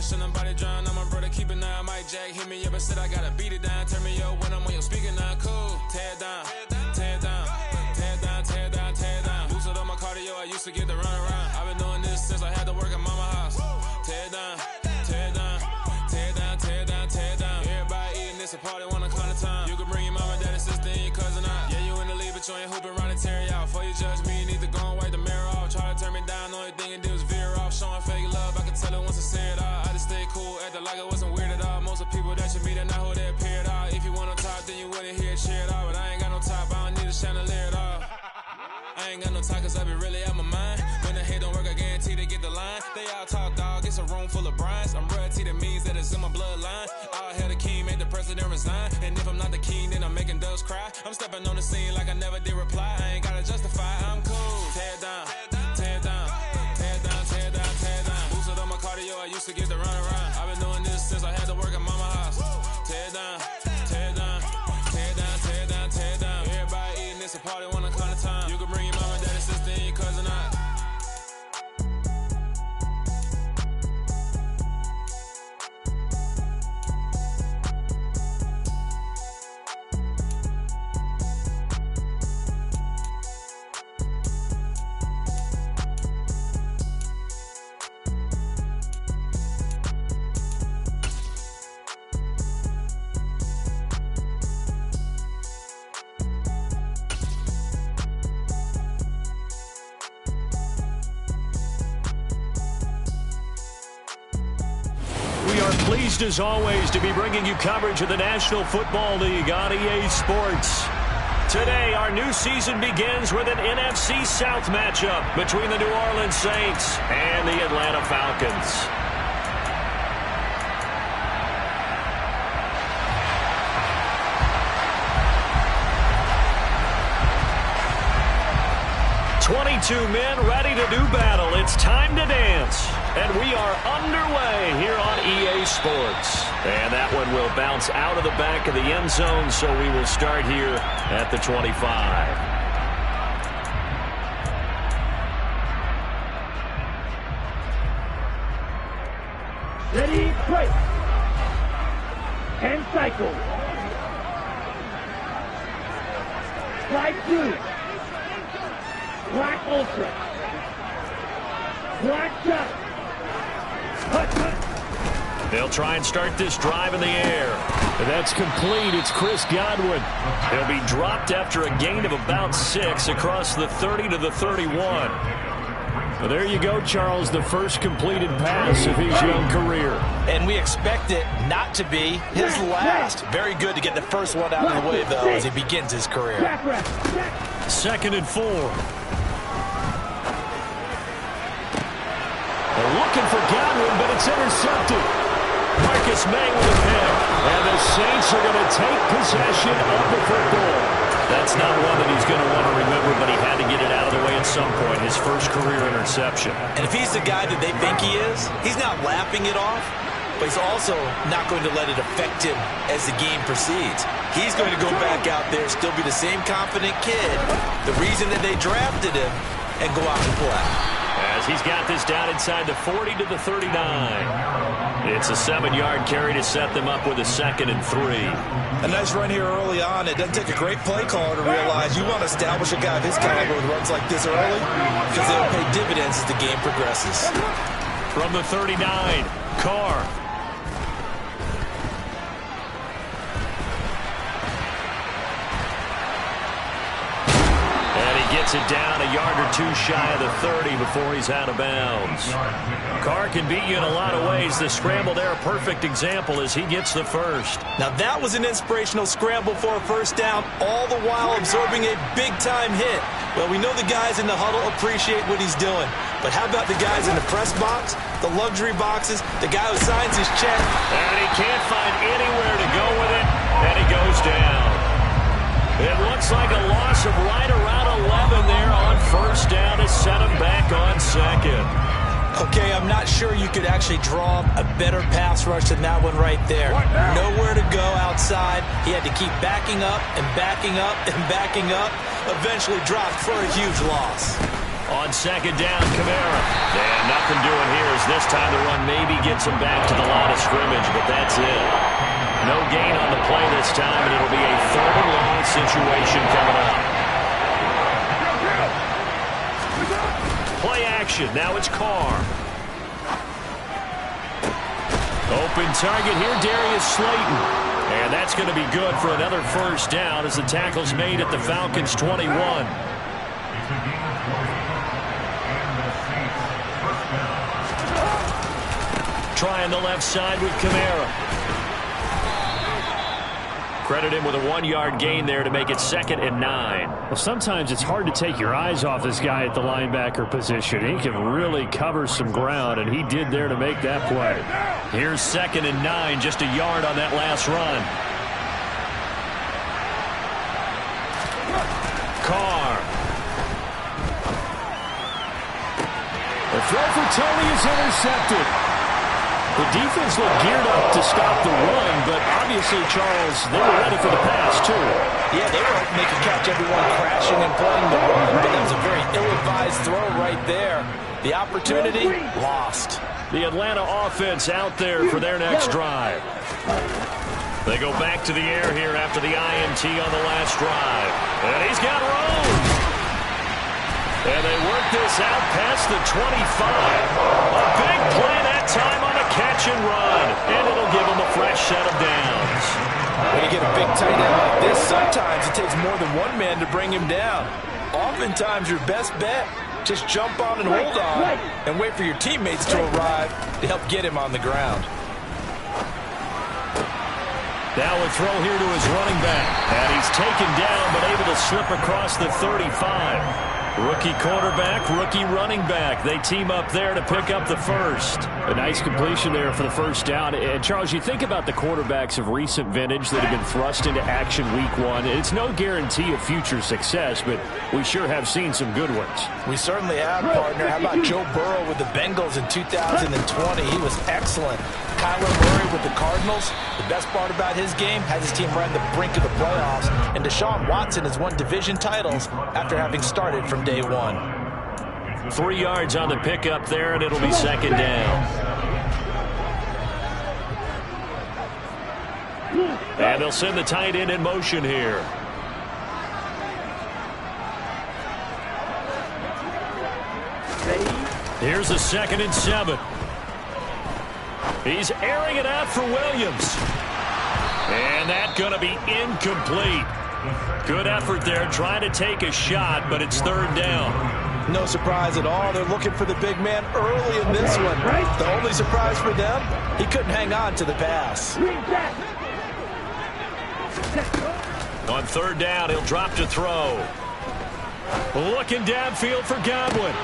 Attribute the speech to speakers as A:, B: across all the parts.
A: should nobody drown. I'm a brother, keep it now. Mike Jack hit me up and said I gotta beat it down. Turn me up when I'm on your speaker now. Cool. Tear it down. Tear it down. Tear it down. Tear it down. Tear it down. Lose it on my cardio. I used to get the run around. I've been doing this since I had to work at mama house. Tear it down. Tear it down. Tear it down. Tear it down. Tear it down. Everybody eating this a party one o'clock of time. You can bring your mama, daddy, sister, and your cousin out. Yeah, you in the lead, but you ain't hooping around and tear you out. Before you judge me, you need to go and wipe the mirror off. Try to turn me down, only thing it did was veer off. Showing fake love, I can tell it once I say it all. I just stay cool, acting like it wasn't weird at all. Most of the people that you meet are not who they appear at all. If you want to talk, then you wouldn't hear it cheer at all. But I ain't got no top, I don't need a chandelier at all. I ain't got no talk, cause I be really out my mind. When the head don't work, I guarantee they get the line. They all talk, dog, it's a room full of Bryans. I'm royalty, that means that it's in my bloodline. All hell the king, made the president resign. And if I'm not the king, then I'm making doves cry. I'm stepping on the scene like I never did reply. I ain't gotta justify, I'm cool. Tear it down, tear it down, tear it down, tear it down, tear it down. Boost it on my cardio, I used to get the run around. I've been doing this since I had to work at mama house. Tear it down, tear it down, tear it down, tear it down, tear it down. Everybody eating this a party one o'clock of time. You can bring your mama, daddy, sister, and your cousin out.
B: Pleased as always to be bringing you coverage of the National Football League on EA Sports. Today, our new season begins with an NFC South matchup between the New Orleans Saints and the Atlanta Falcons. Men ready to do battle. It's time to dance. And we are underway here on EA Sports. And that one will bounce out of the back of the end zone, so we will start here at the 25.
C: Ready, break. And cycle. Slide through. Black Ultra. Black shot.
B: They'll try and start this drive in the air. That's complete. It's Chris Godwin. He'll be dropped after a gain of about 6 across the 30 to the 31. Well, there you go, Charles, the first completed pass of his young career.
D: And we expect it not to be his last. Very good to get the first one out of the way, though, as he begins his career.
B: 2nd and 4. They're looking for Godwin, but it's intercepted. Marcus May with a pick. And the Saints are going to take possession of the football. That's not one that he's going to want to remember, but he had to get it out of the way at some point. His first career interception.
D: And if he's the guy that they think he is, he's not laughing it off, but he's also not going to let it affect him as the game proceeds. He's going to go back out there, still be the same confident kid, the reason that they drafted him, and go out and play.
B: As he's got this down inside the 40 to the 39. It's a 7-yard carry to set them up with a 2nd and 3.
D: A nice run here early on. It doesn't take a great play caller to realize you want to establish a guy of his caliber with runs like this early because they'll pay dividends as the game progresses.
B: From the 39, Carr. Gets it down a yard or two shy of the 30 before he's out of bounds. Carr can beat you in a lot of ways. The scramble there, a perfect example as he gets the first.
D: Now that was an inspirational scramble for a first down, all the while absorbing a big-time hit. Well, we know the guys in the huddle appreciate what he's doing. But how about the guys in the press box, the luxury boxes, the guy who signs his check?
B: And he can't find anywhere to go with it, and he goes down. It looks like a loss of right around 11 there on first down to set him back on 2nd.
D: Okay, I'm not sure you could actually draw a better pass rush than that one right there. Nowhere to go outside. He had to keep backing up and backing up and backing up. Eventually dropped for a huge loss.
B: On second down, Kamara. And nothing doing here as this time the run maybe gets him back to the line of scrimmage, but that's it. No gain on the play this time, and it'll be a 3rd and long situation coming up. Play action. Now it's Carr. Open target here, Darius Slayton. And that's going to be good for another first down as the tackle's made at the Falcons' 21. Trying the left side with Kamara. Credit him with a 1-yard gain there to make it 2nd and 9.
E: Well, sometimes it's hard to take your eyes off this guy at the linebacker position. He can really cover some ground, and he did there to make that play.
B: Here's 2nd and 9, just a yard on that last run. Carr.
E: The throw for Tony is intercepted. The defense looked geared up to stop the run, but obviously, Charles, they were ready for the pass, too.
D: Yeah, they were hoping they could catch everyone crashing and playing the run, but that was a very ill-advised throw right there. The opportunity, lost.
B: The Atlanta offense out there for their next drive. They go back to the air here after the INT on the last drive. And he's got room. And they work this out past the 25. A big play that time on a catch and run. And it'll give them a fresh set of downs.
D: When you get a big tight end like this, sometimes it takes more than one man to bring him down. Oftentimes your best bet, just jump on and hold on and wait for your teammates to arrive to help get him on the ground.
B: Now a throw here to his running back. And he's taken down but able to slip across the 35. Rookie quarterback, rookie running back. They team up there to pick up the first.
E: A nice completion there for the first down. And, Charles, you think about the quarterbacks of recent vintage that have been thrust into action week 1. It's no guarantee of future success, but we sure have seen some good ones.
D: We certainly have, partner. How about Joe Burrow with the Bengals in 2020? He was excellent. Kyler Murray with the Cardinals. The best part about his game, has his team right on the brink of the playoffs. And Deshaun Watson has won division titles after having started from day 1.
B: 3 yards on the pickup there, and it'll be 2nd down. And they'll send the tight end in motion here. Here's a 2nd and 7. He's airing it out for Williams. And that's going to be incomplete. Good effort there, trying to take a shot, but it's 3rd down.
D: No surprise at all. They're looking for the big man early in this one. The only surprise for them, he couldn't hang on to the pass.
B: On 3rd down, he'll drop to throw. Looking downfield for Godwin.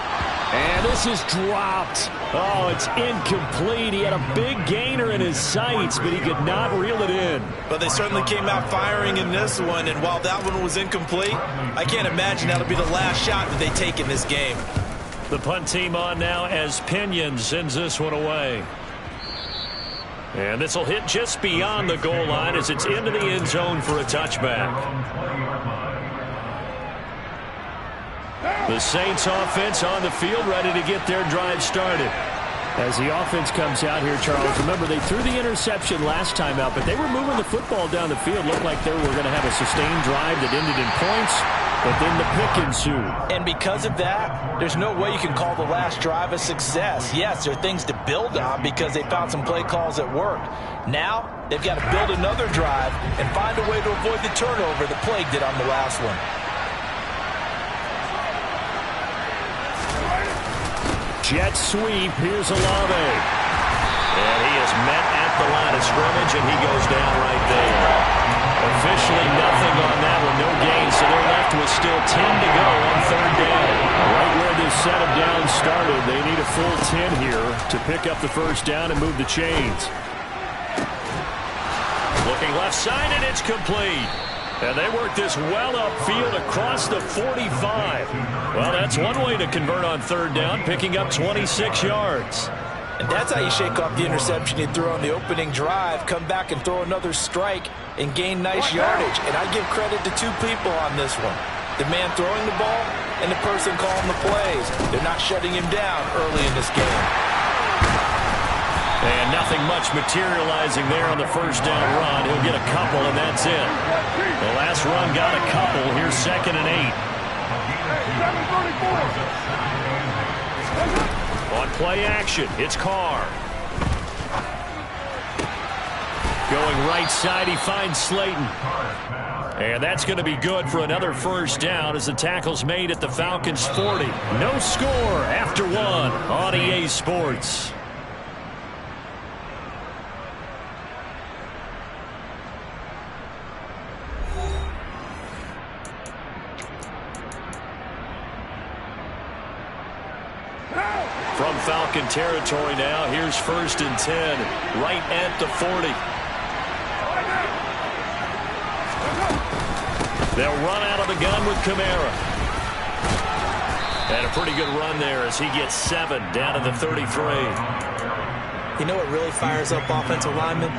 E: And this is dropped. Oh, it's incomplete. He had a big gainer in his sights, but he could not reel it in.
D: But they certainly came out firing in this one, and while that one was incomplete, I can't imagine that'll be the last shot that they take in this game.
B: The punt team on now as Pinion sends this one away. And this will hit just beyond the goal line as it's into the end zone for a touchback. The Saints offense on the field, ready to get their drive started.
E: As the offense comes out here, Charles, remember they threw the interception last time out, but they were moving the football down the field. Looked like they were going to have a sustained drive that ended in points, but then the pick ensued.
D: And because of that, there's no way you can call the last drive a success. Yes, there are things to build on because they found some play calls that worked. Now, they've got to build another drive and find a way to avoid the turnover that plagued it on the last one.
E: Jet sweep. Here's Olave.
B: And he is met at the line of scrimmage, and he goes down right there. Officially nothing on that one, no gain, so they're left with still 10 to go on 3rd down.
E: Right where this set of downs started, they need a full 10 here to pick up the first down and move the chains.
B: Looking left side, and it's complete. And they work this well upfield across the 45. Well, that's one way to convert on 3rd down, picking up 26 yards.
D: And that's how you shake off the interception you threw on the opening drive, come back and throw another strike and gain nice yardage. And I give credit to two people on this one. The man throwing the ball and the person calling the plays. They're not shutting him down early in this game.
B: And nothing much materializing there on the first down run. He'll get a couple, and that's it. The last run got a couple. Here's 2nd and 8. On play action, it's Carr. Going right side, he finds Slayton. And that's going to be good for another first down as the tackle's made at the Falcons' 40. No score after 1 on EA Sports. From Falcon territory now, here's 1st and 10, right at the 40. They'll run out of the gun with Kamara. And a pretty good run there as he gets 7 down to the 33.
D: You know what really fires up offensive linemen?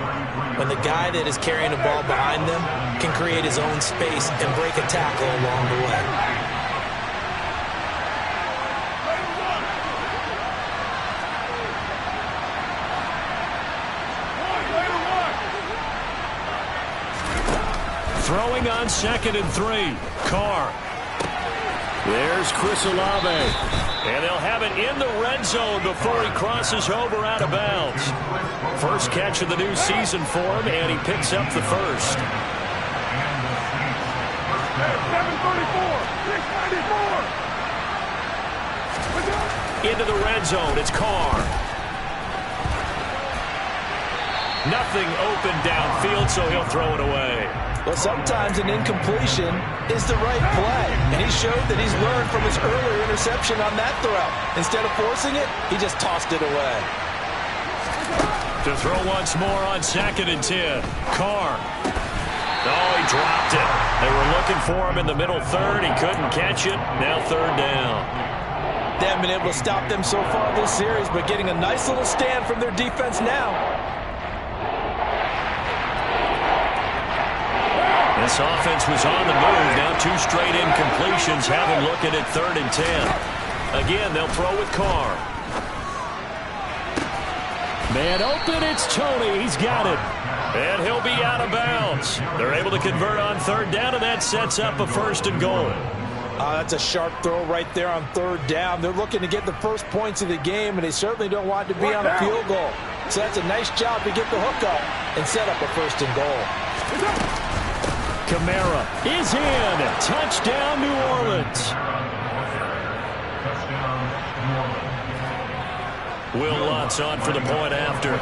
D: When the guy that is carrying the ball behind them can create his own space and break a tackle along the way.
B: Throwing on 2nd and 3. Carr. There's Chris Olave. And they'll have it in the red zone before he crosses over out of bounds. First catch of the new season for him, and he picks up the first. 734. Into the red zone. It's Carr. Nothing open downfield, so he'll throw it away.
D: Well, sometimes an incompletion is the right play, and he showed that he's learned from his earlier interception on that throw. Instead of forcing it, he just tossed it away.
B: To throw once more on 2nd and 10. Carr. Oh, he dropped it. They were looking for him in the middle third. He couldn't catch it. Now 3rd down.
D: They haven't been able to stop them so far this series, but getting a nice little stand from their defense now.
B: This offense was on the move. Now 2 straight incompletions have him looking at 3rd and 10. Again, they'll throw with Carr. Man open, it's Tony. He's got it. And he'll be out of bounds. They're able to convert on 3rd down, and that sets up a 1st and goal.
D: That's a sharp throw right there on 3rd down. They're looking to get the first points of the game, and they certainly don't want to be on a field goal. So that's a nice job to get the hook up and set up a 1st and goal.
B: Kamara is in. Touchdown, New Orleans. Will Lutz on for the point after.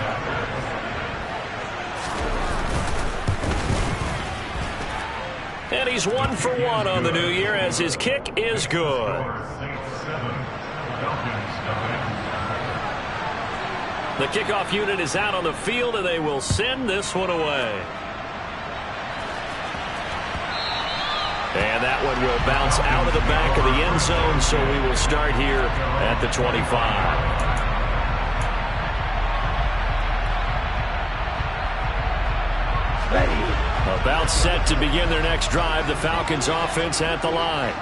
B: And he's 1 for 1 on the new year as his kick is good. The kickoff unit is out on the field, and they will send this one away. And that one will bounce out of the back of the end zone, so we will start here at the 25. About set to begin their next drive, the Falcons offense at the line.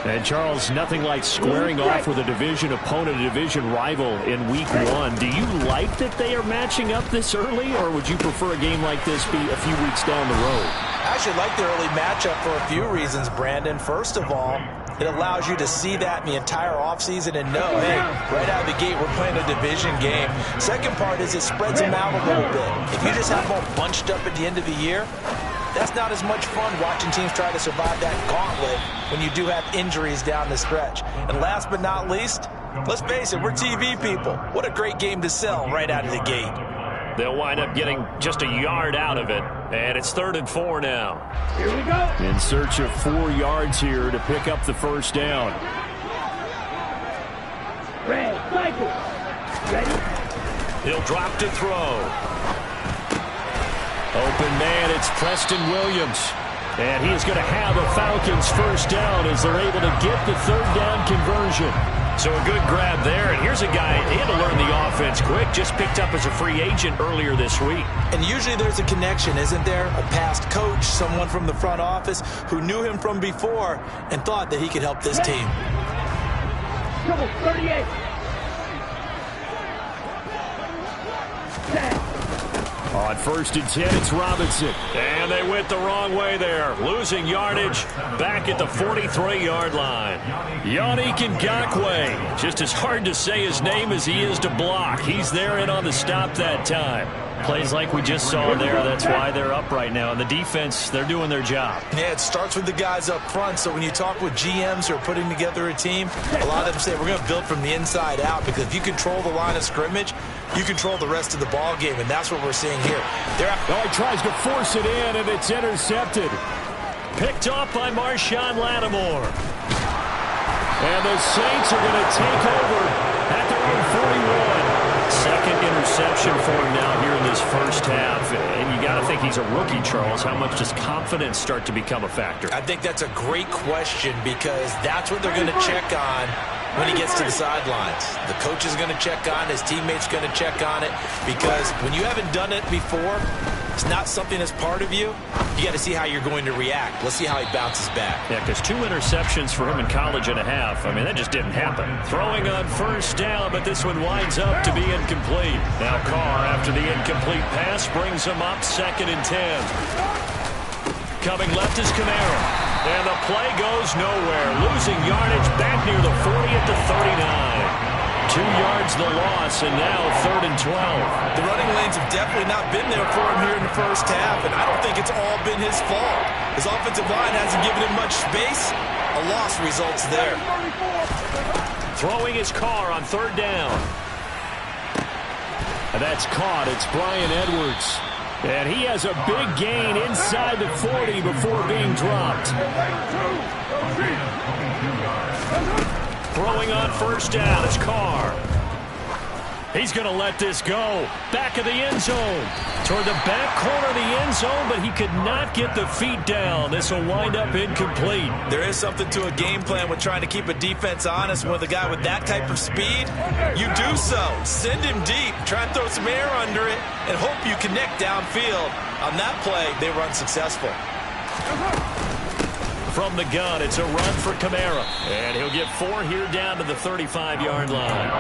B: And Charles, nothing like squaring off with a division opponent, a division rival in week 1. Do you like that they are matching up this early, or would you prefer a game like this be a few weeks down the road?
D: I actually like the early matchup for a few reasons, Brandon. First of all, it allows you to see that in the entire offseason and know, hey, right out of the gate, we're playing a division game. Second part is it spreads them out a little bit. If you just have them all bunched up at the end of the year, that's not as much fun watching teams try to survive that gauntlet when you do have injuries down the stretch. And last but not least, let's face it, we're TV people. What a great game to sell right out of the gate.
B: They'll wind up getting just a yard out of it, and it's 3rd and 4 now.
C: Here we go.
B: In search of 4 yards here to pick up the first down.
C: Red, cycle. Ready?
B: He'll drop to throw. Open man, it's Preston Williams. And he is going to have a Falcons first down as they're able to get the 3rd down conversion. So a good grab there, and here's a guy, he had to learn the offense quick, just picked up as a free agent earlier this week.
D: And usually there's a connection, isn't there? A past coach, someone from the front office who knew him from before and thought that he could help this team.
C: Come on, 38.
E: On 1st and 10, it's Robinson.
B: And they went the wrong way there. Losing yardage back at the 43-yard line. Yannick Ngakoue. Just as hard to say his name as he is to block. He's there and on the stop that time. Plays like we just saw there. That's why they're up right now. And the defense, they're doing their job.
D: Yeah, it starts with the guys up front. So when you talk with GMs who are putting together a team, a lot of them say we're going to build from the inside out, because if you control the line of scrimmage, you control the rest of the ball game, and that's what we're seeing here.
E: He tries to force it in, and it's intercepted.
B: Picked off by Marshawn Lattimore.
E: And the Saints are going to take over at their own 41.
B: Second interception for him now here in this first half. And you got to think he's a rookie, Charles. How much does confidence start to become a factor?
D: I think that's a great question, because that's what they're going to check on when he gets to the sidelines. The coach is going to check on it. His teammates going to check on it, because when you haven't done it before, it's not something that's part of you. You got to see how you're going to react. Let's see how he bounces back.
B: Yeah, because 2 interceptions for him in college and a half. I mean, that just didn't happen. Throwing on first down, but this one winds up to be incomplete. Now Carr, after the incomplete pass, brings him up 2nd and 10. Coming left is Kamara. And the play goes nowhere. Losing yardage back near the 40 at the 39. 2 yards the loss, and now 3rd and 12.
D: The running lanes have definitely not been there for him here in the first half, and I don't think it's all been his fault. His offensive line hasn't given him much space. A loss results there.
B: Throwing his Carr on 3rd down.
E: And that's caught. It's Brian Edwards. And he has a big gain inside the 40 before being dropped.
B: Throwing on 1st down is Carr. He's going to let this go. Back of the end zone. Toward the back corner of the end zone, but he could not get the feet down. This will wind up incomplete.
D: There is something to a game plan with trying to keep a defense honest. With a guy with that type of speed, you do so. Send him deep. Try and throw some air under it and hope you connect downfield. On that play, they were unsuccessful.
B: From the gun, it's a run for Kamara. And he'll get 4 here down to the 35-yard line.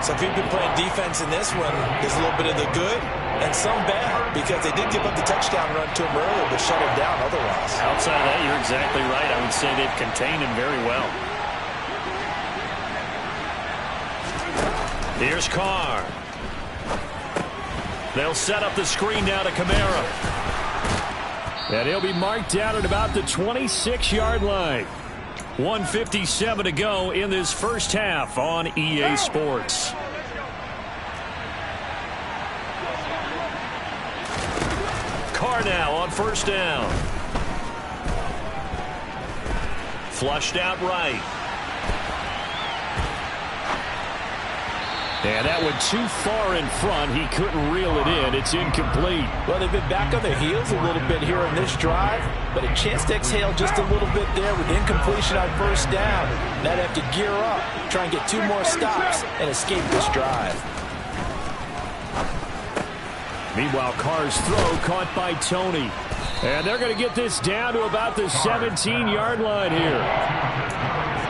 D: So if you've been playing defense in this one, there's a little bit of the good and some bad, because they did give up the touchdown run to him earlier, but shut him down otherwise.
B: Outside of that, you're exactly right. I would say they've contained him very well. Here's Carr. They'll set up the screen now to Kamara.
E: And he'll be marked down at about the 26-yard line. 1:57 to go in this first half on EA Sports.
B: Carr now on 1st down. Flushed out right.
E: And that one too far in front. He couldn't reel it in. It's incomplete.
D: Well, they've been back on their heels a little bit here in this drive, but a chance to exhale just a little bit there with incompletion on 1st down. Now they have to gear up, try and get 2 more stops, and escape this drive.
E: Meanwhile, Carr's throw caught by Tony. And they're going to get this down to about the 17-yard line here.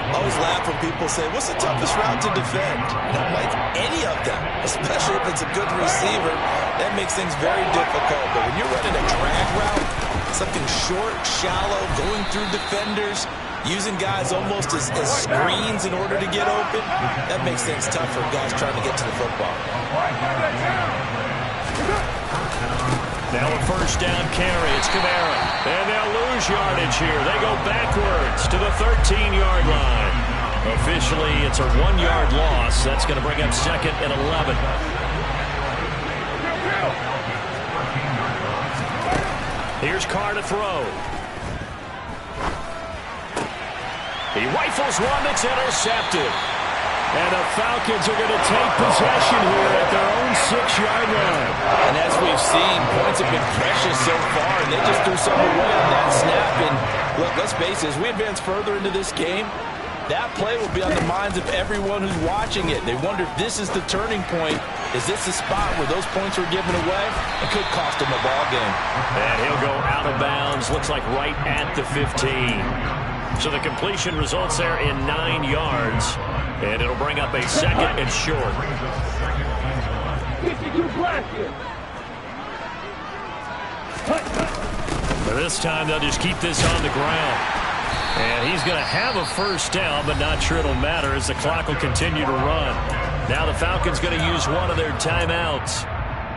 D: I always laugh when people say, what's the toughest route to defend? And I'm like, any of them, especially if it's a good receiver. That makes things very difficult. But when you're running a drag route, something short, shallow, going through defenders, using guys almost as screens in order to get open, that makes things tough for guys trying to get to the football.
B: Now a 1st down carry. It's Kamara. And they'll lose yardage here. They go backwards to the 13-yard line. Officially, it's a 1-yard loss. That's going to bring up 2nd and 11. Here's Carr to throw. He rifles one that's intercepted.
E: And the Falcons are going to take possession here at their own 6-yard line.
D: And as we've seen, points have been precious so far, and they just threw some away on that snap. And look, let's face it, as we advance further into this game, That play will be on the minds of everyone who's watching it. They wonder if this is the turning point. Is this the spot where those points were given away? It could cost him a ball game.
B: And he'll go out of bounds, looks like right at the 15. So the completion results there in 9 yards. And it'll bring up a 2nd and short.
C: 52 black here.
B: But this time they'll just keep this on the ground. And he's going to have a first down, but not sure it'll matter as the clock will continue to run. Now the Falcons going to use one of their timeouts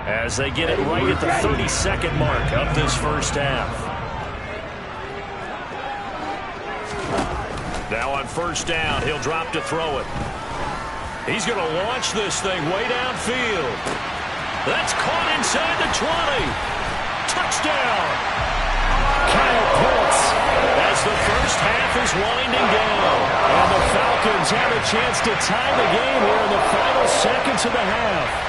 B: as they get it right at the 32nd mark of this first half. Now on first down, he'll drop to throw it. He's going to launch this thing way downfield. That's caught inside the 20. Touchdown. Kyle Pitts as the first half is winding down. And the Falcons have a chance to tie the game here in the final seconds of the half.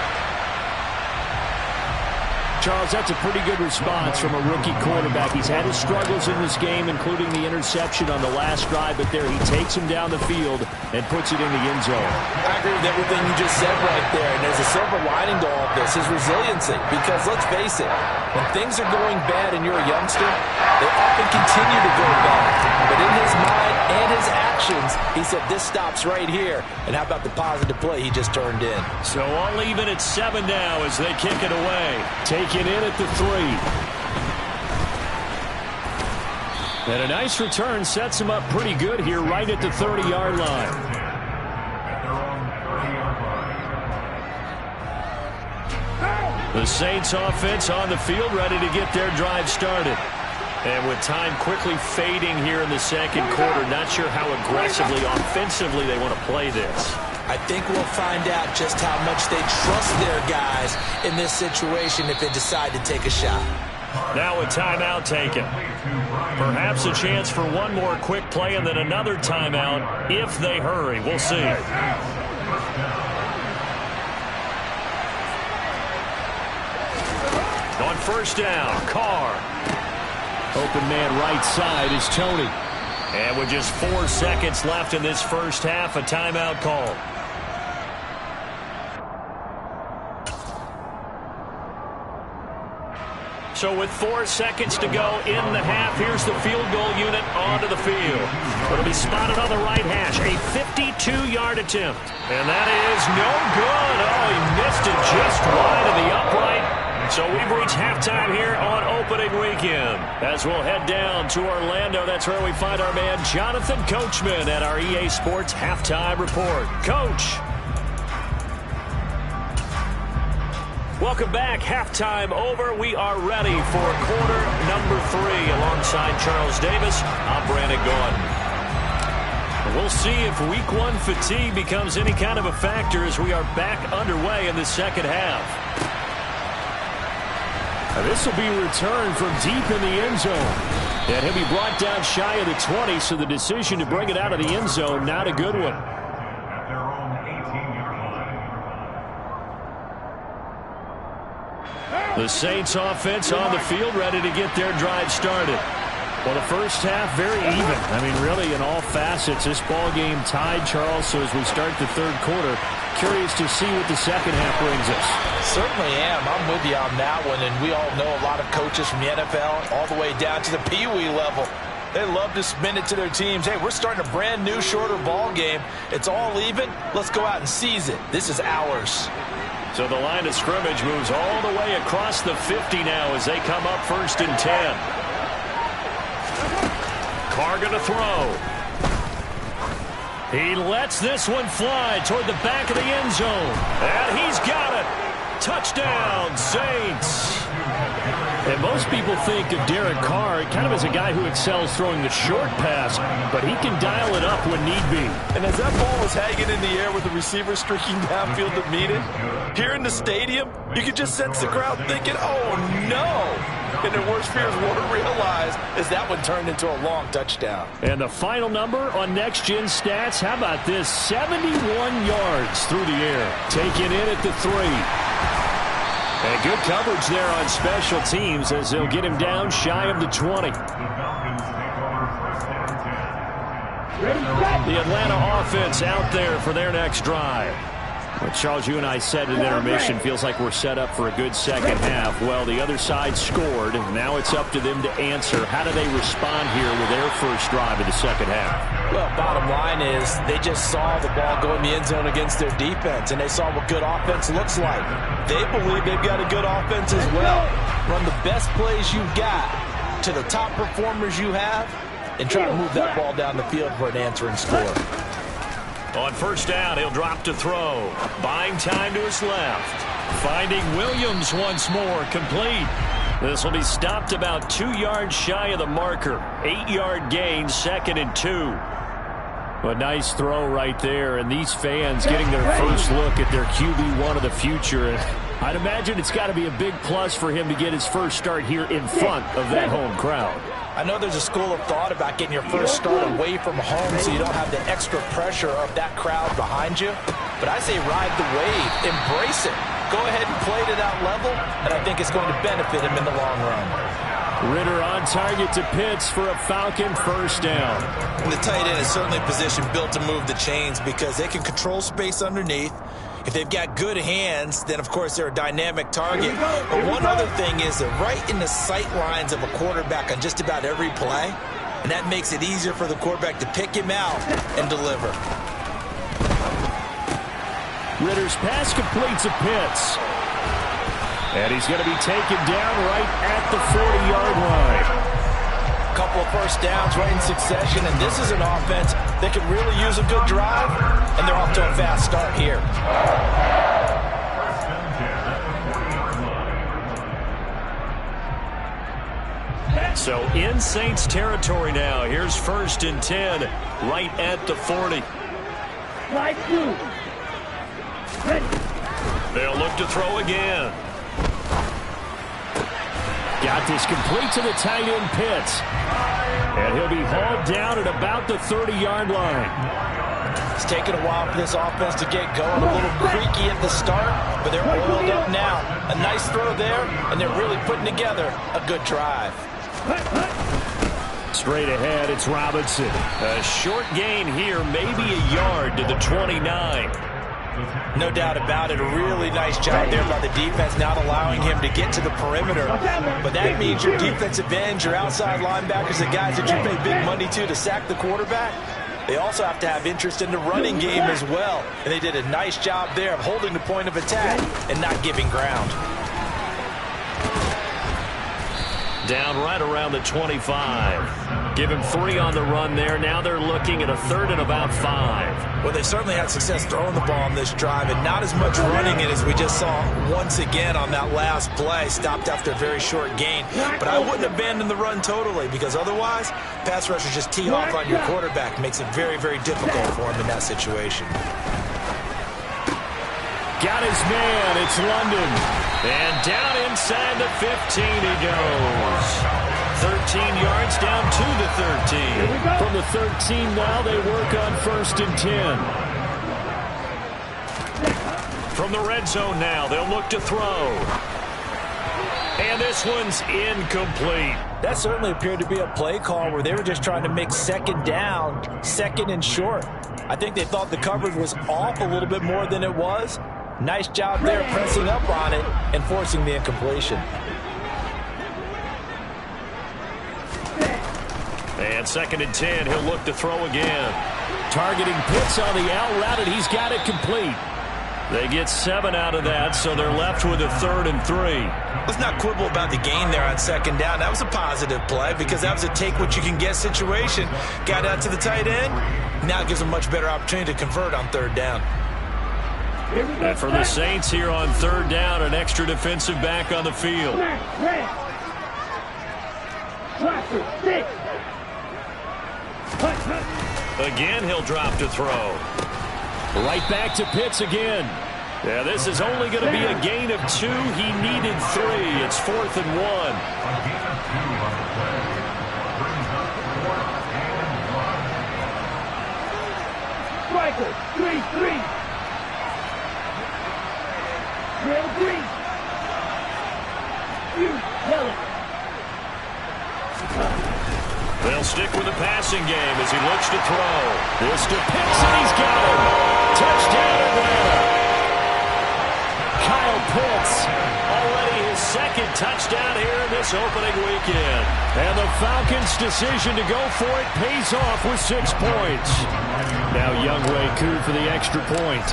E: Charles, that's a pretty good response from a rookie quarterback. He's had his struggles in this game, including the interception on the last drive, but there he takes him down the field and puts it in the end zone.
D: I agree with everything you just said right there, and there's a silver lining to all of this, his resiliency. Because let's face it, when things are going bad and you're a youngster, they often continue to go bad. But in his mind and his actions, he said, this stops right here. And how about the positive play he just turned in?
B: So all even at 7 now as they kick it away.
E: Taken in at the 3. And a nice return sets him up pretty good here right at the 30-yard line. The Saints offense on the field ready to get their drive started. And with time quickly fading here in the second quarter, not sure how aggressively, offensively they want to play this.
D: I think we'll find out just how much they trust their guys in this situation if they decide to take a shot.
B: Now a timeout taken. Perhaps a chance for one more quick play and then another timeout if they hurry. We'll see. On first down, Carr.
E: Open man right side is Tony.
B: And with just 4 seconds left in this first half, a timeout call. So with 4 seconds to go in the half, here's the field goal unit onto the field. It'll be spotted on the right hash, a 52-yard attempt. And that is no good. Oh, he missed it just wide of the upright. So we've reached halftime here on opening weekend. As we'll head down to Orlando, that's where we find our man Jonathan Coachman at our EA Sports Halftime Report. Coach. Welcome back. Halftime over. We are ready for quarter number 3 alongside Charles Davis. I'm Brandon Gordon. We'll see if week 1 fatigue becomes any kind of a factor as we are back underway in the second half.
E: This will be returned from deep in the end zone. And he'll be brought down shy of the 20, so the decision to bring it out of the end zone, not a good one. The Saints offense on the field ready to get their drive started. Well, the first half very even. I mean, really in all facets, this ball game tied, Charles. So as we start the third quarter, curious to see what the second half brings us.
D: Certainly am. I'm with you on that one. And we all know a lot of coaches from the NFL all the way down to the Pee-wee level. They love to spin it to their teams. Hey, we're starting a brand new, shorter ball game. It's all even. Let's go out and seize it. This is ours.
B: So the line of scrimmage moves all the way across the 50 now as they come up 1st and 10. Carr going to throw. He lets this one fly toward the back of the end zone. And he's got it. Touchdown, Saints.
E: And most people think of Derek Carr kind of as a guy who excels throwing the short pass, but he can dial it up when need be.
D: And as that ball was hanging in the air with the receiver streaking downfield to meet it, here in the stadium, you could just sense the crowd thinking, oh, no. And their worst fears weren't realized as that one turned into a long touchdown.
E: And the final number on Next Gen Stats, how about this? 71 yards through the air. Taken in at the 3. And good coverage there on special teams as they'll get him down shy of the 20.
B: The Atlanta offense out there for their next drive. Well, Charles, you and I said in intermission, feels like we're set up for a good second half. Well, the other side scored. Now it's up to them to answer. How do they respond here with their first drive of the second half?
D: Well, bottom line is they just saw the ball go in the end zone against their defense, and they saw what good offense looks like. They believe they've got a good offense as well. Run the best plays you've got to the top performers you have, and try to move that ball down the field for an answering score.
B: On first down, he'll drop to throw. Buying time to his left. Finding Williams once more, complete. This will be stopped about 2 yards shy of the marker. 8-yard gain, 2nd and 2. A nice throw right there, and these fans getting their first look at their QB1 of the future. I'd imagine it's got to be a big plus for him to get his first start here in front of that home crowd.
D: I know there's a school of thought about getting your first start away from home so you don't have the extra pressure of that crowd behind you. But I say ride the wave, embrace it. Go ahead and play to that level, and I think it's going to benefit him in the long run.
B: Ritter on target to Pitts for a Falcon first down.
D: And the tight end is certainly a position built to move the chains because they can control space underneath. If they've got good hands, then, of course, they're a dynamic target. But one other thing is they're right in the sight lines of a quarterback on just about every play, and that makes it easier for the quarterback to pick him out and deliver.
B: Ritter's pass complete to Pitts. And he's going to be taken down right at the 40-yard line.
D: Couple of first downs right in succession, and this is an offense that can really use a good drive, and they're off to a fast start here.
B: So in Saints territory now. Here's 1st and 10 right at the 40. They'll look to throw again. Got this complete to the tight end Pitts. And he'll be hauled down at about the 30-yard line.
D: It's taken a while for this offense to get going. A little creaky at the start, but they're oiled up now. A nice throw there, and they're really putting together a good drive.
B: Straight ahead, it's Robinson. A short gain here, maybe a yard to the 29.
D: No doubt about it. A really nice job there by the defense, not allowing him to get to the perimeter. But that means your defensive ends, your outside linebackers, the guys that you pay big money to sack the quarterback, they also have to have interest in the running game as well. And they did a nice job there of holding the point of attack and not giving ground.
B: Down right around the 25. Give him 3 on the run there. Now they're looking at a 3rd and about 5.
D: Well, they certainly had success throwing the ball on this drive and not as much running it as we just saw once again on that last play. Stopped after a very short gain. But I wouldn't abandon the run totally because otherwise, pass rushers just tee off on your quarterback. Makes it very, very difficult for him in that situation.
B: Got his man. It's London. And down inside the 15 he goes. 13 yards down to the 13. From the 13 now they work on 1st and 10. From the red zone now they'll look to throw. And this one's incomplete.
D: That certainly appeared to be a play call where they were just trying to make 2nd down, 2nd and short. I think they thought the coverage was off a little bit more than it was. Nice job there pressing up on it and forcing the incompletion.
B: And 2nd and 10, he'll look to throw again. Targeting Pitts on the out route, and he's got it complete. They get 7 out of that, so they're left with a 3rd and 3.
D: Let's not quibble about the gain there on 2nd down. That was a positive play because that was a take-what-you-can-get situation. Got out to the tight end. Now it gives them a much better opportunity to convert on 3rd down.
B: And for the Saints here on 3rd down, an extra defensive back on the field. Again, he'll drop to throw. Right back to Pitts again. Yeah, this is only going to be a gain of 2. He needed 3. It's 4th and 1.
C: Striker, 3-3. Real green. You yellow.
B: They'll stick with the passing game as he looks to throw. This to Pitts, and he's got him. Touchdown, Atlanta. Kyle Pitts, already his second touchdown here in this opening weekend. And the Falcons' decision to go for it pays off with 6 points. Now Younghoe Koo for the extra point.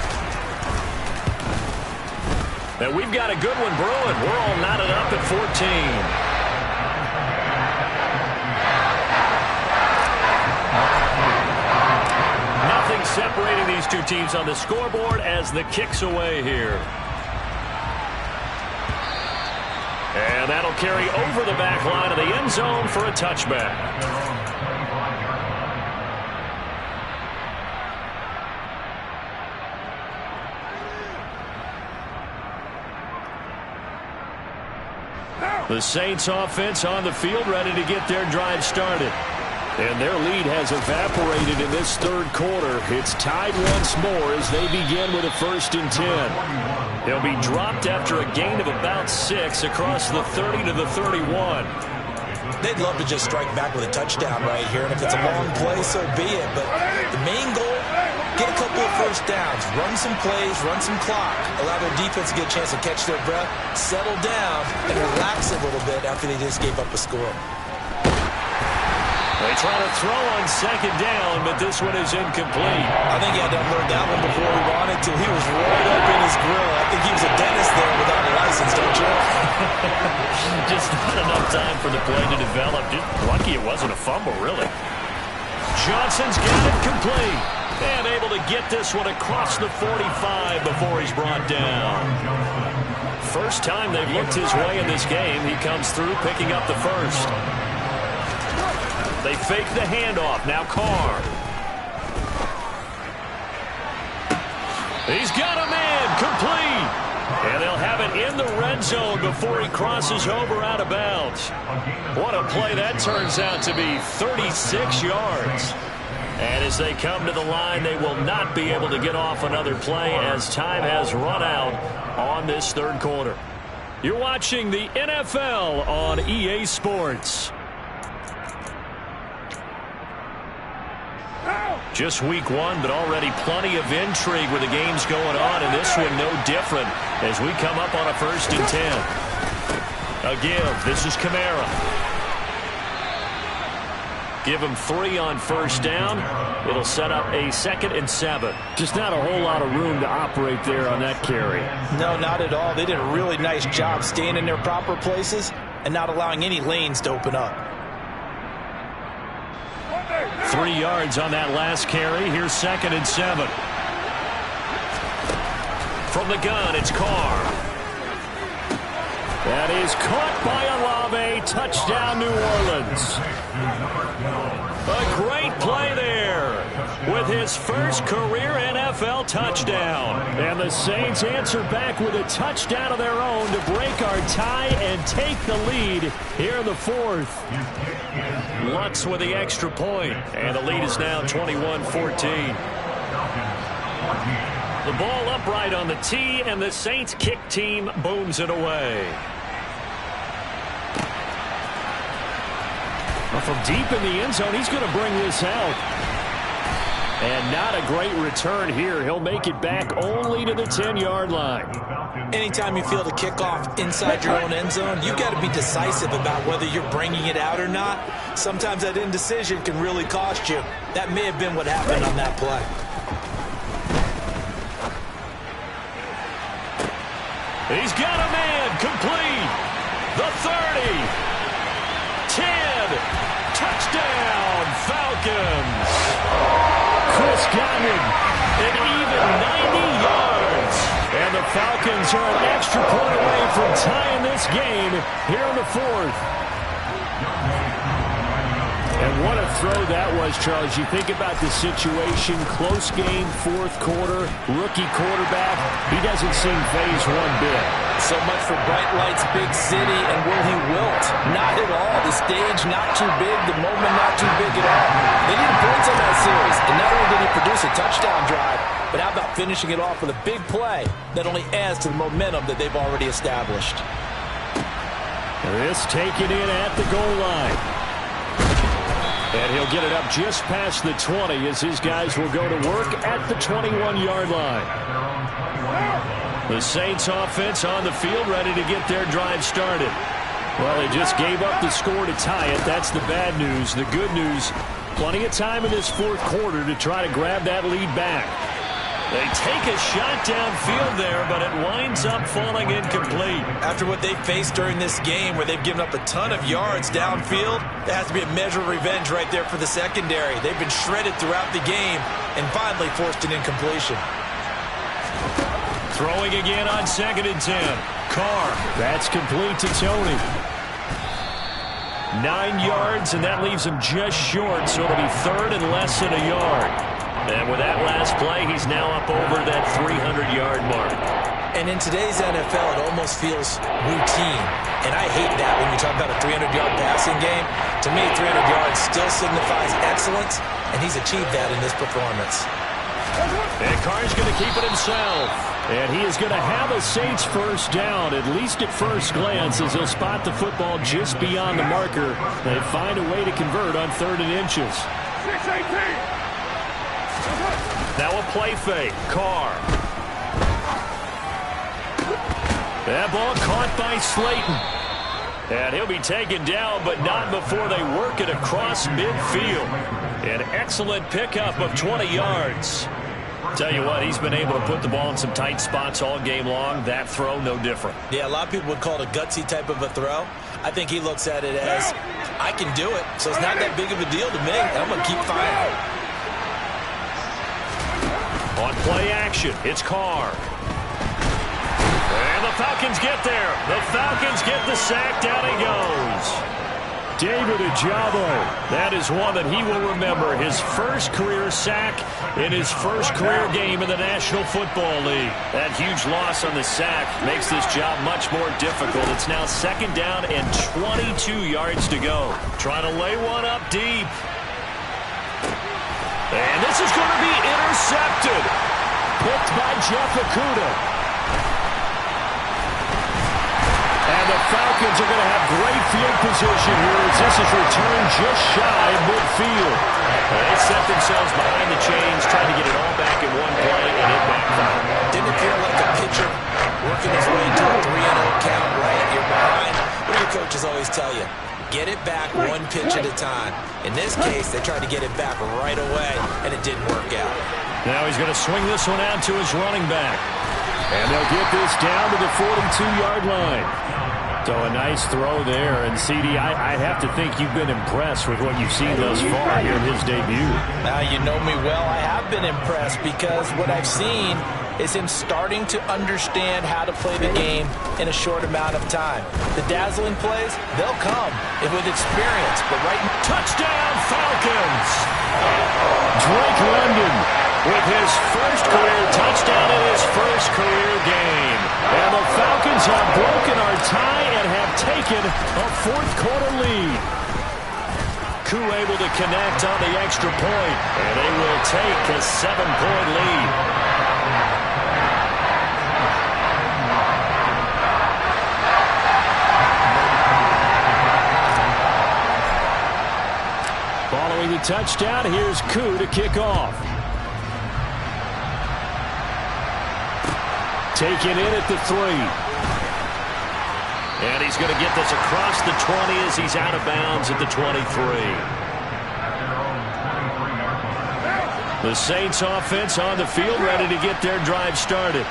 B: And we've got a good one brewing. We're all knotted up at 14. Nothing separating these two teams on the scoreboard as the kick's away here. And that'll carry over the back line of the end zone for a touchback. The Saints offense on the field ready to get their drive started. And their lead has evaporated in this third quarter. It's tied once more as they begin with a 1st and 10. They'll be dropped after a gain of about 6 across the 30 to the 31.
D: They'd love to just strike back with a touchdown right here, and if it's a long play, so be it. But the main goal, get a couple of first downs, run some plays, run some clock, allow their defense to get a chance to catch their breath, settle down, and relax a little bit after they just gave up a score.
B: They try to throw on 2nd down, but this one is incomplete.
D: I think he had to unload that one before he wanted to. He was right up in his grill. I think he was a dentist there without a license, don't you?
B: Just not enough time for the play to develop. Just lucky it wasn't a fumble, really. Johnson's got it complete. And able to get this one across the 45 before he's brought down. First time they've looked his way in this game. He comes through picking up the first. They fake the handoff. Now Carr. He's got a man complete. And they'll have it in the red zone before he crosses over out of bounds. What a play that turns out to be. 36 yards. And as they come to the line, they will not be able to get off another play as time has run out on this third quarter. You're watching the NFL on EA Sports. Just week 1, but already plenty of intrigue with the games going on, and this one no different as we come up on a 1st and 10. A give. This is Kamara. Give him 3 on 1st down. It'll set up a 2nd and 7.
E: Just not a whole lot of room to operate there on that carry.
D: No, not at all. They did a really nice job staying in their proper places and not allowing any lanes to open up.
B: 3 yards on that last carry. Here's 2nd and 7. From the gun, it's Carr.
E: That is caught by Olave. Touchdown, New Orleans.
B: A great play there with his first career NFL touchdown.
E: And the Saints answer back with a touchdown of their own to break our tie and take the lead here in the 4th.
B: Lutz with the extra point, and the lead is now 21-14. The ball upright on the tee, and the Saints kick team booms it away.
E: Well, from deep in the end zone, he's going to bring this out. And not a great return here. He'll make it back only to the 10-yard line.
D: Anytime you feel the kickoff inside your own end zone, you've got to be decisive about whether you're bringing it out or not. Sometimes that indecision can really cost you. That may have been what happened on that play.
B: He's got a man complete. The 30. 10. Touchdown, Falcons.
E: Chris Godwin,
B: an even 90 yards.
E: And the Falcons are an extra point away from tying this game here in the 4th. And what a throw that was, Charles. You think about the situation, close game, 4th quarter, rookie quarterback. He doesn't seem phased one bit.
D: So much for bright lights, big city, and will he wilt? Not at all. The stage not too big, the moment not too big at all. They needed points on that series, and not only did he produce a touchdown drive, but how about finishing it off with a big play that only adds to the momentum that they've already established.
E: This taken in at the goal line. And he'll get it up just past the 20 as his guys will go to work at the 21-yard line. The Saints offense on the field ready to get their drive started. Well, they just gave up the score to tie it. That's the bad news. The good news, plenty of time in this fourth quarter to try to grab that lead back. They take a shot downfield there, but it winds up falling incomplete.
D: After what they've faced during this game, where they've given up a ton of yards downfield, there has to be a measure of revenge right there for the secondary. They've been shredded throughout the game and finally forced an incompletion.
E: Throwing again on 2nd and 10. Carr. That's complete to Tony. 9 yards, and that leaves him just short, so it'll be 3rd and less than a yard. And with that last play, he's now up over that 300-yard mark.
D: And in today's NFL, it almost feels routine. And I hate that when you talk about a 300-yard passing game. To me, 300 yards still signifies excellence, and he's achieved that in this performance.
E: And Carr's going to keep it himself. And he is going to have a Saints first down, at least at first glance, as he'll spot the football just beyond the marker. They find a way to convert on 3rd and inches.
C: 6-18.
E: Now a play fake. Carr. That ball caught by Slayton. And he'll be taken down, but not before they work it across midfield. An excellent pickup of 20 yards. Tell you what, he's been able to put the ball in some tight spots all game long. That throw, no different.
D: Yeah, a lot of people would call it a gutsy type of a throw. I think he looks at it as, I can do it, so it's not that big of a deal to me, and I'm going to keep firing.
E: On play action, it's Carr. And the Falcons get there. The Falcons get the sack. Down he goes. David Ojabo. That is one that he will remember. His first career sack in his first career game in the National Football League. That huge loss on the sack makes this job much more difficult. It's now 2nd down and 22 yards to go. Trying to lay one up deep. And this is going to be intercepted. Picked by Jeff Okudah. And the Falcons are going to have great field position here as this is returned just shy of midfield. They set themselves behind the chains, trying to get it all back in one play, and it backfired.
D: Didn't appear like a pitcher working his way to a 3-0 count right at your behind. What do your coaches always tell you? Get it back one pitch at a time. In this case, they tried to get it back right away, and it didn't work out.
E: Now he's going to swing this one out to his running back. And they'll get this down to the 42-yard line. So a nice throw there. And, CD, I have to think you've been impressed with what you've seen thus far here in his debut.
D: Now, you know me well. I have been impressed because what I've seen is him starting to understand how to play the game in a short amount of time. The dazzling plays, they'll come with experience. But right now,
E: touchdown, Falcons! Drake London with his first career touchdown in his first career game. And the Falcons have broken our tie and have taken a fourth-quarter lead. Koo able to connect on the extra point, and they will take a 7-point lead. Following the touchdown, here's Koo to kick off. Taken in at the 3. And he's going to get this across the 20 as he's out of bounds at the 23. The Saints offense on the field ready to get their drive started.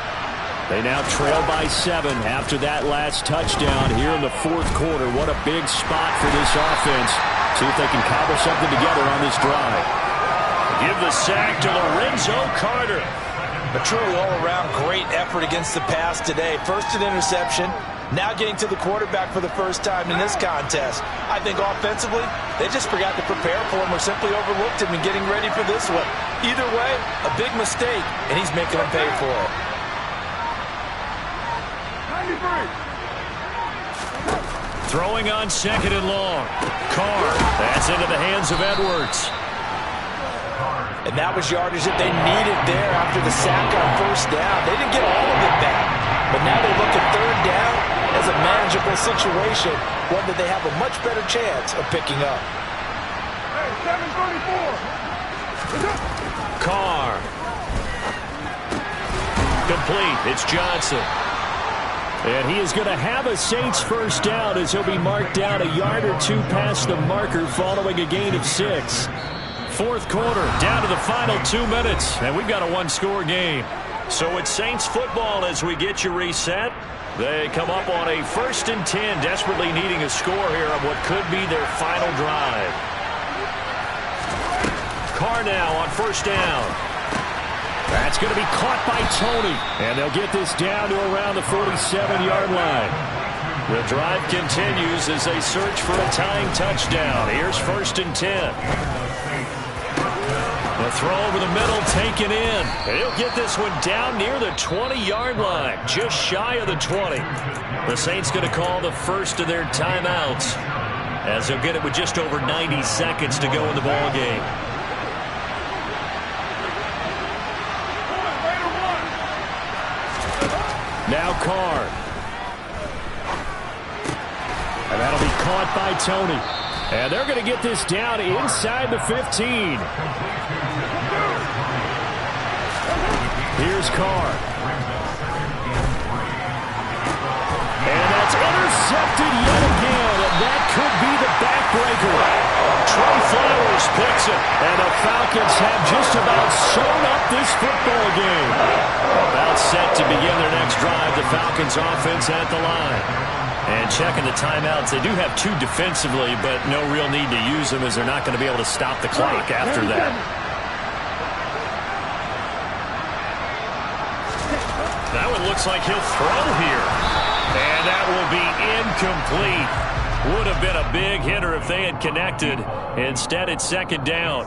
E: They now trail by 7 after that last touchdown here in the fourth quarter. What a big spot for this offense. See if they can cobble something together on this drive. Give the sack to Lorenzo Carter.
D: A truly all-around great effort against the pass today. First an interception, now getting to the quarterback for the first time in this contest. I think offensively, they just forgot to prepare for him or simply overlooked him in getting ready for this one. Either way, a big mistake, and he's making them pay for it.
C: 93.
E: Throwing on 2nd and long. Carr, that's into the hands of Edwards.
D: And that was yardage that they needed there after the sack on first down. They didn't get all of it back. But now they look at 3rd down as a manageable situation, one that they have a much better chance of picking up.
B: Carr. Complete. It's Johnson. And he is going to have a Saints first down as he'll be marked down a yard or two past the marker following a gain of 6. Fourth quarter, down to the final 2 minutes, and we've got a one-score game. So it's Saints football as we get you reset. They come up on a 1st and 10, desperately needing a score here on what could be their final drive. Carr now on 1st down. That's going to be caught by Tony, and they'll get this down to around the 47-yard line. The drive continues as they search for a tying touchdown. Here's 1st and 10. The throw over the middle taken in. And he'll get this one down near the 20-yard line, just shy of the 20. The Saints going to call the first of their timeouts as they'll get it with just over 90 seconds to go in the ball game. Now Carr. And that'll be caught by Tony. And they're going to get this down inside the 15. Here's Carr. And that's intercepted yet again. And that could be the backbreaker. Trey Flowers picks it. And the Falcons have just about sewn up this football game. About set to begin their next drive. The Falcons offense at the line. And checking the timeouts, they do have 2 defensively, but no real need to use them as they're not going to be able to stop the clock after that. That one looks like he'll throw here. And that will be incomplete. Would have been a big hitter if they had connected. Instead, it's 2nd down.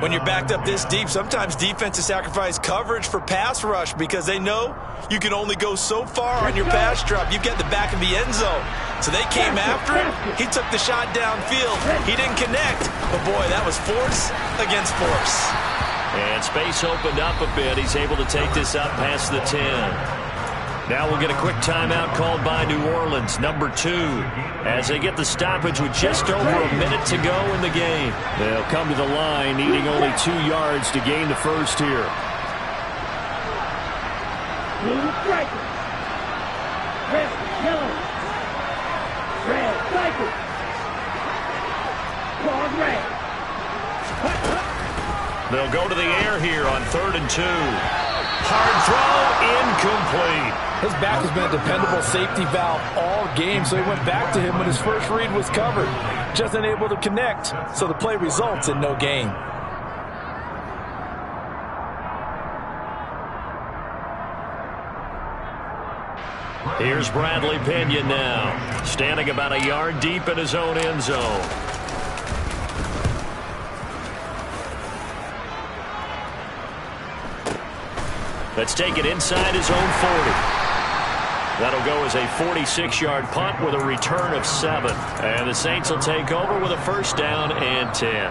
D: When you're backed up this deep, sometimes defenses sacrifice coverage for pass rush because they know you can only go so far on your pass drop. You've got the back of the end zone. So they came after him. He took the shot downfield. He didn't connect. But, boy, that was force against force.
B: And space opened up a bit. He's able to take this up past the 10. Now we'll get a quick timeout called by New Orleans, number 2, as they get the stoppage with just over a minute to go in the game. They'll come to the line, needing only 2 yards to gain the first here.
C: Blue striker. Red, yellow. Red, cycle. Claw red.
B: They'll go to the air here on 3rd and 2. Hard throw, incomplete.
F: His back has been a dependable safety valve all game, so he went back to him when his first read was covered. Just unable to connect, so the play results in no gain.
B: Here's Bradley Pinion now, standing about a yard deep in his own end zone. Let's take it inside his own 40. That'll go as a 46-yard punt with a return of 7. And the Saints will take over with a 1st down and 10.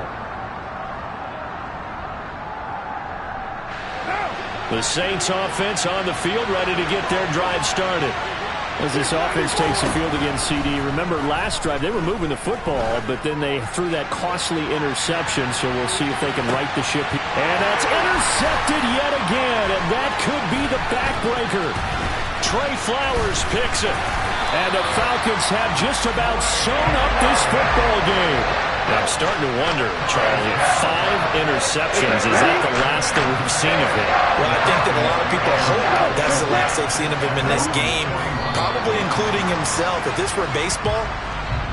B: The Saints offense on the field ready to get their drive started. As this offense takes the field against CD, remember last drive they were moving the football, but then they threw that costly interception, so we'll see if they can right the ship. And that's intercepted yet again, and that could be the backbreaker. Trey Flowers picks it, and the Falcons have just about sewn up this football game. Now, I'm starting to wonder, Charlie, 5 interceptions, is that the last that we've seen of him?
D: Well, I think that a lot of people hope that's the last they've seen of him in this game, probably including himself. If this were baseball,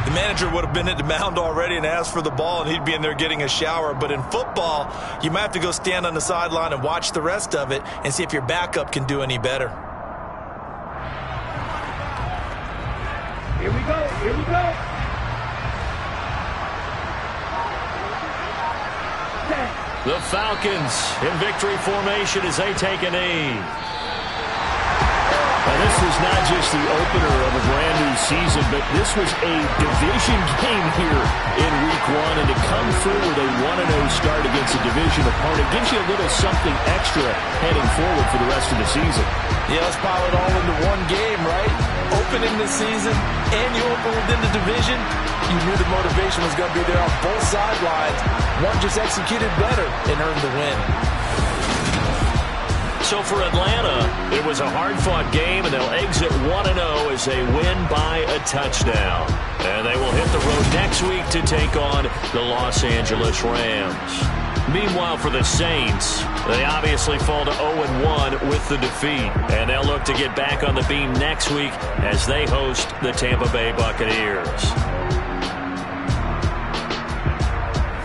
D: the manager would have been at the mound already and asked for the ball, and he'd be in there getting a shower. But in football, you might have to go stand on the sideline and watch the rest of it and see if your backup can do any better.
C: Here we go. Here we go.
B: The Falcons in victory formation as they take a knee.
E: Now, this was not just the opener of a brand new season, but this was a division game here in Week 1. And to come through with a 1-0 start against a division opponent gives you a little something extra heading forward for the rest of the season.
F: Yeah, let's pile it all into one game, right? Opening the season, and you open within the division. You knew the motivation was going to be there on both sidelines. One just executed better and earned the win.
B: So for Atlanta, it was a hard-fought game, and they'll exit 1-0 as they win by a touchdown. And they will hit the road next week to take on the Los Angeles Rams. Meanwhile, for the Saints, they obviously fall to 0-1 with the defeat. And they'll look to get back on the beam next week as they host the Tampa Bay Buccaneers.